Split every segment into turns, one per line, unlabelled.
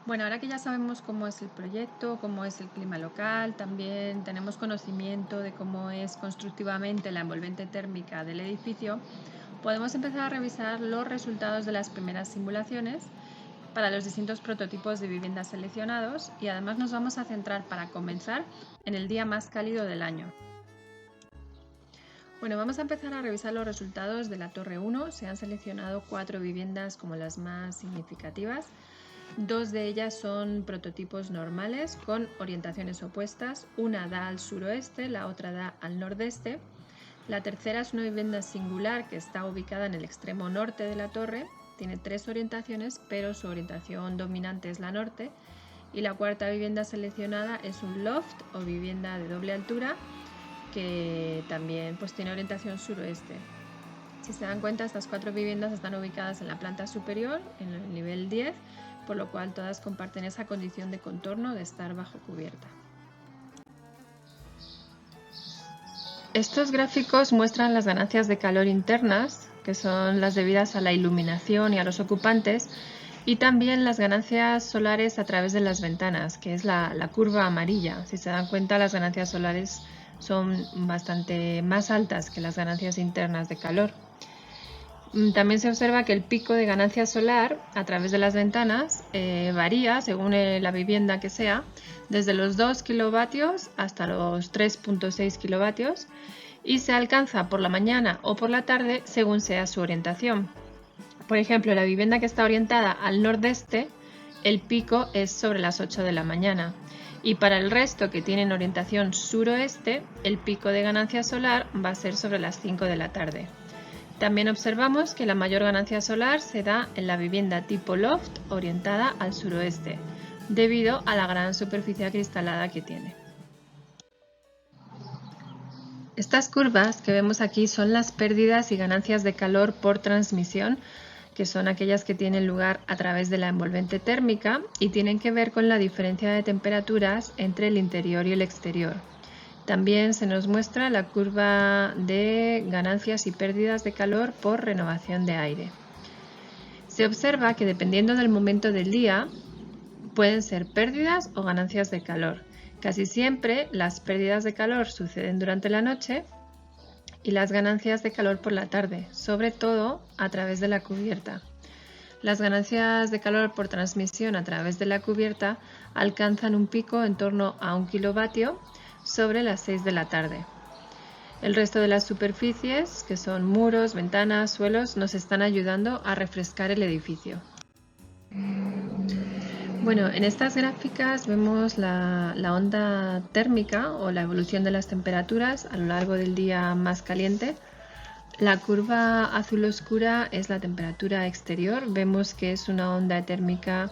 Bueno, ahora que ya sabemos cómo es el proyecto, cómo es el clima local, también tenemos conocimiento de cómo es constructivamente la envolvente térmica del edificio, podemos empezar a revisar los resultados de las primeras simulaciones para los distintos prototipos de viviendas seleccionados y además nos vamos a centrar para comenzar en el día más cálido del año. Bueno, vamos a empezar a revisar los resultados de la Torre 1. Se han seleccionado 4 viviendas como las más significativas. 2 de ellas son prototipos normales con orientaciones opuestas. Una da al suroeste, la otra da al nordeste. La tercera es una vivienda singular que está ubicada en el extremo norte de la torre. Tiene 3 orientaciones, pero su orientación dominante es la norte. Y la cuarta vivienda seleccionada es un loft o vivienda de doble altura que también pues, tiene orientación suroeste. Si se dan cuenta, estas 4 viviendas están ubicadas en la planta superior, en el nivel 10, por lo cual todas comparten esa condición de contorno de estar bajo cubierta. Estos gráficos muestran las ganancias de calor internas, que son las debidas a la iluminación y a los ocupantes, y también las ganancias solares a través de las ventanas, que es la curva amarilla. Si se dan cuenta, las ganancias solares son bastante más altas que las ganancias internas de calor. También se observa que el pico de ganancia solar a través de las ventanas varía según la vivienda que sea, desde los 2 kilovatios hasta los 3,6 kilovatios y se alcanza por la mañana o por la tarde según sea su orientación. Por ejemplo, la vivienda que está orientada al nordeste, el pico es sobre las 8 de la mañana. Y para el resto que tienen orientación suroeste, el pico de ganancia solar va a ser sobre las 5 de la tarde. También observamos que la mayor ganancia solar se da en la vivienda tipo loft orientada al suroeste, debido a la gran superficie acristalada que tiene. Estas curvas que vemos aquí son las pérdidas y ganancias de calor por transmisión, que son aquellas que tienen lugar a través de la envolvente térmica y tienen que ver con la diferencia de temperaturas entre el interior y el exterior. También se nos muestra la curva de ganancias y pérdidas de calor por renovación de aire. Se observa que dependiendo del momento del día pueden ser pérdidas o ganancias de calor. Casi siempre las pérdidas de calor suceden durante la noche y las ganancias de calor por la tarde, sobre todo a través de la cubierta. Las ganancias de calor por transmisión a través de la cubierta alcanzan un pico en torno a 1 kilovatio sobre las 6 de la tarde. El resto de las superficies, que son muros, ventanas, suelos, nos están ayudando a refrescar el edificio. Bueno, en estas gráficas vemos la onda térmica o la evolución de las temperaturas a lo largo del día más caliente. La curva azul oscura es la temperatura exterior. Vemos que es una onda térmica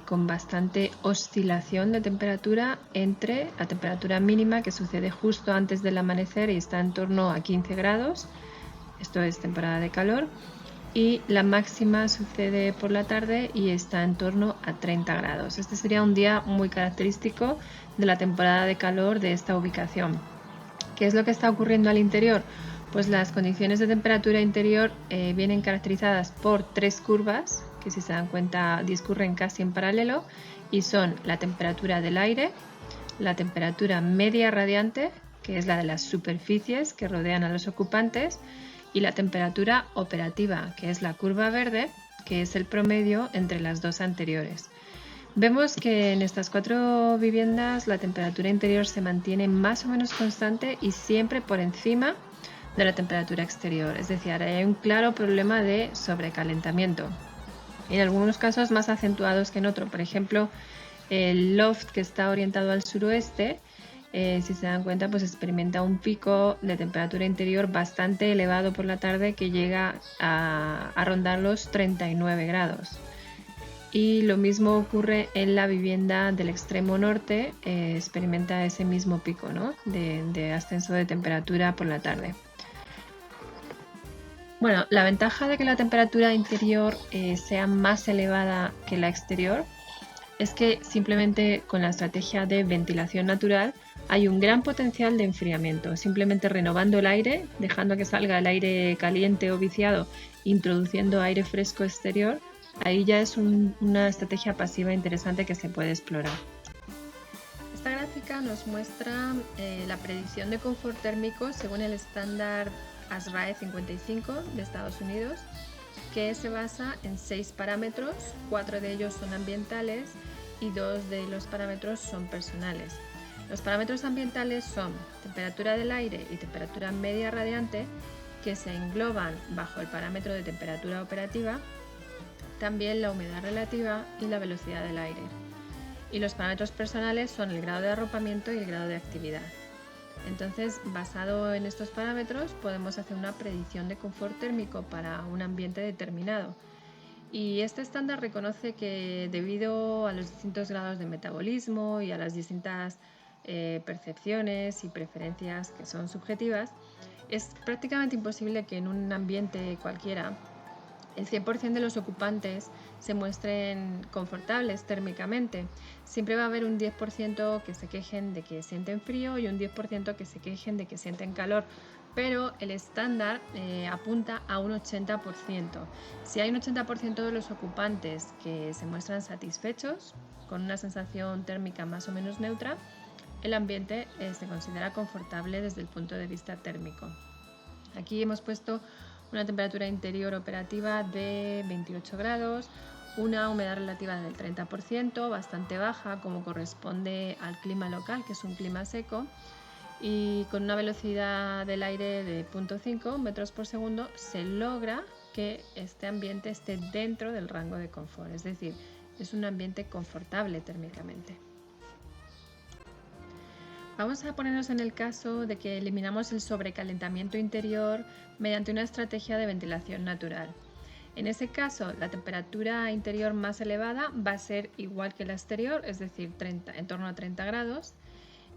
con bastante oscilación de temperatura entre la temperatura mínima que sucede justo antes del amanecer y está en torno a 15 grados. Esto es temporada de calor. Y la máxima sucede por la tarde y está en torno a 30 grados. Este sería un día muy característico de la temporada de calor de esta ubicación. ¿Qué es lo que está ocurriendo al interior? Pues las condiciones de temperatura interior vienen caracterizadas por 3 curvas que, si se dan cuenta, discurren casi en paralelo y son la temperatura del aire, la temperatura media radiante, que es la de las superficies que rodean a los ocupantes, y la temperatura operativa, que es la curva verde, que es el promedio entre las dos anteriores. Vemos que en estas 4 viviendas la temperatura interior se mantiene más o menos constante y siempre por encima de la temperatura exterior, es decir, hay un claro problema de sobrecalentamiento. En algunos casos más acentuados que en otro, por ejemplo, el loft que está orientado al suroeste, si se dan cuenta, pues experimenta un pico de temperatura interior bastante elevado por la tarde que llega a rondar los 39 grados. Y lo mismo ocurre en la vivienda del extremo norte, experimenta ese mismo pico, ¿no?, de ascenso de temperatura por la tarde. Bueno, la ventaja de que la temperatura interior sea más elevada que la exterior es que simplemente con la estrategia de ventilación natural hay un gran potencial de enfriamiento. Simplemente renovando el aire, dejando que salga el aire caliente o viciado, introduciendo aire fresco exterior, Ahí ya es una estrategia pasiva interesante que se puede explorar. Esta gráfica nos muestra la predicción de confort térmico según el estándar ASRAE 55 de Estados Unidos, que se basa en 6 parámetros, 4 de ellos son ambientales y 2 de los parámetros son personales. Los parámetros ambientales son temperatura del aire y temperatura media radiante, que se engloban bajo el parámetro de temperatura operativa, también la humedad relativa y la velocidad del aire. Y los parámetros personales son el grado de arropamiento y el grado de actividad. Entonces, basado en estos parámetros, podemos hacer una predicción de confort térmico para un ambiente determinado. Y este estándar reconoce que debido a los distintos grados de metabolismo y a las distintas percepciones y preferencias que son subjetivas, es prácticamente imposible que en un ambiente cualquiera el 100% de los ocupantes se muestren confortables térmicamente. Siempre va a haber un 10% que se quejen de que sienten frío y un 10% que se quejen de que sienten calor, pero el estándar apunta a un 80%. Si hay un 80% de los ocupantes que se muestran satisfechos, con una sensación térmica más o menos neutra, el ambiente se considera confortable desde el punto de vista térmico. Aquí hemos puesto una temperatura interior operativa de 28 grados, una humedad relativa del 30%, bastante baja como corresponde al clima local, que es un clima seco, y con una velocidad del aire de 0.5 metros por segundo se logra que este ambiente esté dentro del rango de confort, es decir, es un ambiente confortable térmicamente. Vamos a ponernos en el caso de que eliminamos el sobrecalentamiento interior mediante una estrategia de ventilación natural. En ese caso, la temperatura interior más elevada va a ser igual que la exterior, es decir, en torno a 30 grados,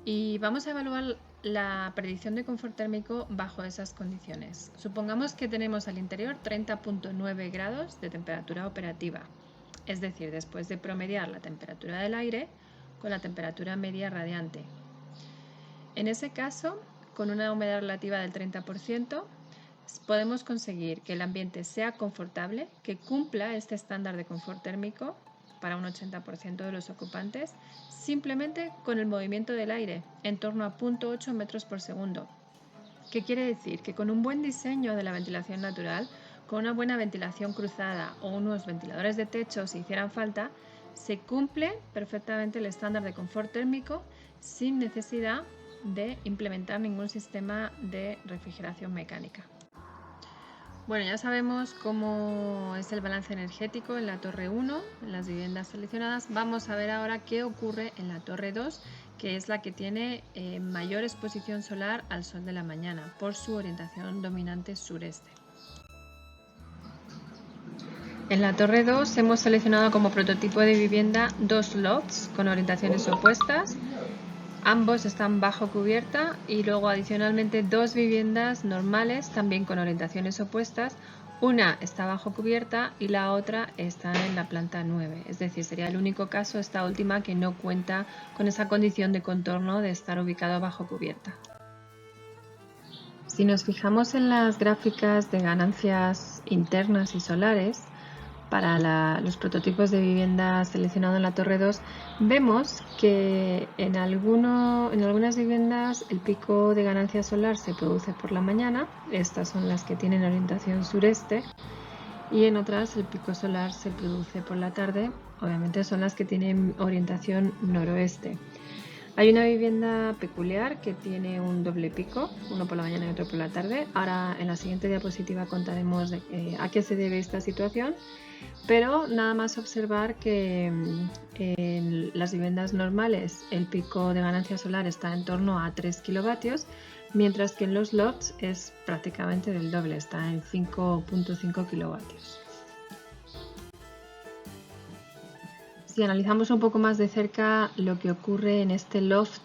y vamos a evaluar la predicción de confort térmico bajo esas condiciones. Supongamos que tenemos al interior 30.9 grados de temperatura operativa, es decir, después de promediar la temperatura del aire con la temperatura media radiante. En ese caso, con una humedad relativa del 30%, podemos conseguir que el ambiente sea confortable, que cumpla este estándar de confort térmico para un 80% de los ocupantes, simplemente con el movimiento del aire, en torno a 0.8 metros por segundo. ¿Qué quiere decir? Que con un buen diseño de la ventilación natural, con una buena ventilación cruzada o unos ventiladores de techo si hicieran falta, se cumple perfectamente el estándar de confort térmico sin necesidad de implementar ningún sistema de refrigeración mecánica. Bueno, ya sabemos cómo es el balance energético en la torre 1, en las viviendas seleccionadas. Vamos a ver ahora qué ocurre en la torre 2, que es la que tiene mayor exposición solar al sol de la mañana por su orientación dominante sureste. En la torre 2 hemos seleccionado como prototipo de vivienda dos lots con orientaciones opuestas. Ambos están bajo cubierta y luego adicionalmente dos viviendas normales también con orientaciones opuestas. Una está bajo cubierta y la otra está en la planta 9. Es decir, sería el único caso esta última que no cuenta con esa condición de contorno de estar ubicado bajo cubierta. Si nos fijamos en las gráficas de ganancias internas y solares, para los prototipos de vivienda seleccionado en la torre 2, vemos que en algunas viviendas el pico de ganancia solar se produce por la mañana, estas son las que tienen orientación sureste, y en otras el pico solar se produce por la tarde, obviamente son las que tienen orientación noroeste. Hay una vivienda peculiar que tiene un doble pico, uno por la mañana y otro por la tarde. Ahora en la siguiente diapositiva contaremos a qué se debe esta situación, pero nada más observar que en las viviendas normales el pico de ganancia solar está en torno a 3 kilovatios, mientras que en los lots es prácticamente del doble, está en 5.5 kilovatios. Si analizamos un poco más de cerca lo que ocurre en este loft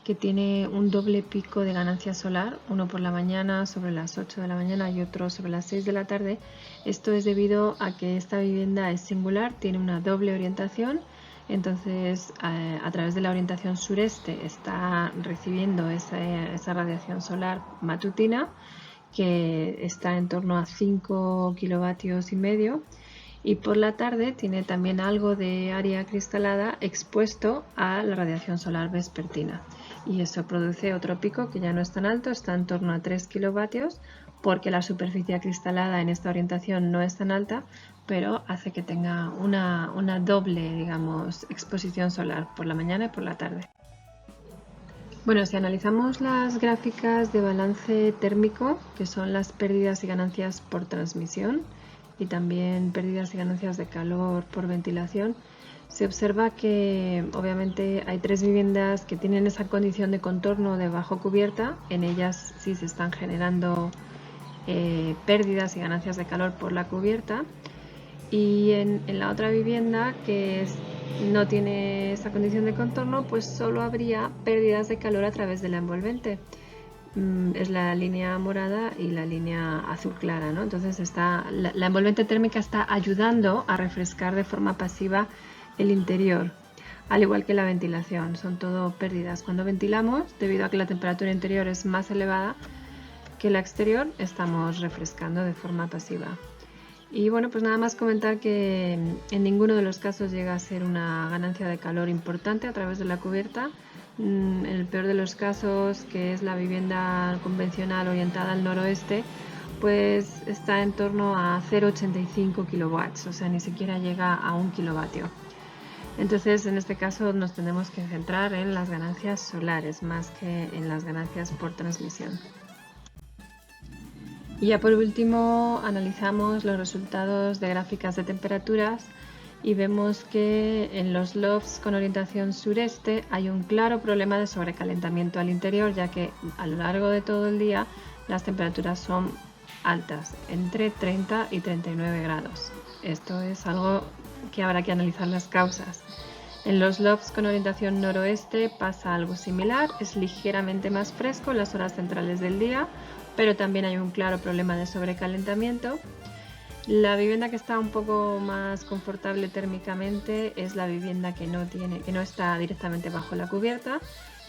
que tiene un doble pico de ganancia solar, uno por la mañana sobre las 8 de la mañana y otro sobre las 6 de la tarde, esto es debido a que esta vivienda es singular, tiene una doble orientación, entonces a través de la orientación sureste está recibiendo esa radiación solar matutina que está en torno a 5 kilovatios y medio. y por la tarde tiene también algo de área cristalada expuesto a la radiación solar vespertina. Y eso produce otro pico que ya no es tan alto, está en torno a 3 kilovatios, porque la superficie acristalada en esta orientación no es tan alta, pero hace que tenga una doble, digamos, exposición solar por la mañana y por la tarde. Bueno, si analizamos las gráficas de balance térmico, que son las pérdidas y ganancias por transmisión y también pérdidas y ganancias de calor por ventilación, se observa que obviamente hay 3 viviendas que tienen esa condición de contorno de bajo cubierta. En ellas sí se están generando pérdidas y ganancias de calor por la cubierta. Y en la otra vivienda, que no tiene esa condición de contorno, pues solo habría pérdidas de calor a través de la envolvente. Es la línea morada y la línea azul clara, ¿no? Entonces la envolvente térmica está ayudando a refrescar de forma pasiva el interior, al igual que la ventilación, son todo pérdidas. Cuando ventilamos, debido a que la temperatura interior es más elevada que la exterior, estamos refrescando de forma pasiva. Y bueno, pues nada más comentar que en ninguno de los casos llega a ser una ganancia de calor importante a través de la cubierta. En el peor de los casos, que es la vivienda convencional orientada al noroeste, pues está en torno a 0,85 kilowatts, o sea, ni siquiera llega a 1 kilovatio. Entonces, en este caso nos tenemos que centrar en las ganancias solares más que en las ganancias por transmisión. Y ya por último analizamos los resultados de gráficas de temperaturas y vemos que en los lofts con orientación sureste hay un claro problema de sobrecalentamiento al interior, ya que a lo largo de todo el día las temperaturas son altas, entre 30 y 39 grados. Esto es algo que habrá que analizar las causas. En los lofts con orientación noroeste pasa algo similar, es ligeramente más fresco en las horas centrales del día, pero también hay un claro problema de sobrecalentamiento. La vivienda que está un poco más confortable térmicamente es la vivienda que no está directamente bajo la cubierta.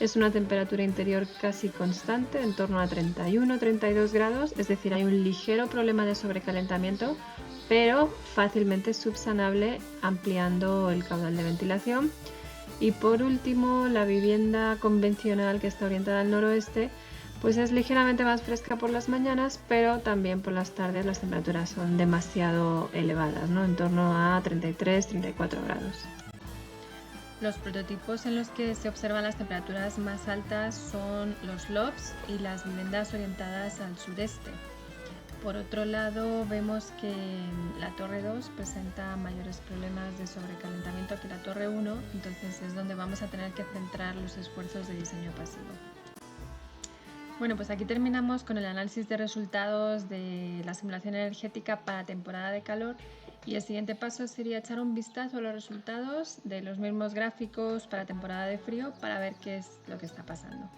Es una temperatura interior casi constante, en torno a 31-32 grados, es decir, hay un ligero problema de sobrecalentamiento, pero fácilmente subsanable ampliando el caudal de ventilación. Y por último, la vivienda convencional que está orientada al noroeste, pues es ligeramente más fresca por las mañanas, pero también por las tardes las temperaturas son demasiado elevadas, ¿no? En torno a 33-34 grados. Los prototipos en los que se observan las temperaturas más altas son los lofts y las viviendas orientadas al sureste. Por otro lado, vemos que la torre 2 presenta mayores problemas de sobrecalentamiento que la torre 1, entonces es donde vamos a tener que centrar los esfuerzos de diseño pasivo. Bueno, pues aquí terminamos con el análisis de resultados de la simulación energética para temporada de calor, y el siguiente paso sería echar un vistazo a los resultados de los mismos gráficos para temporada de frío para ver qué es lo que está pasando.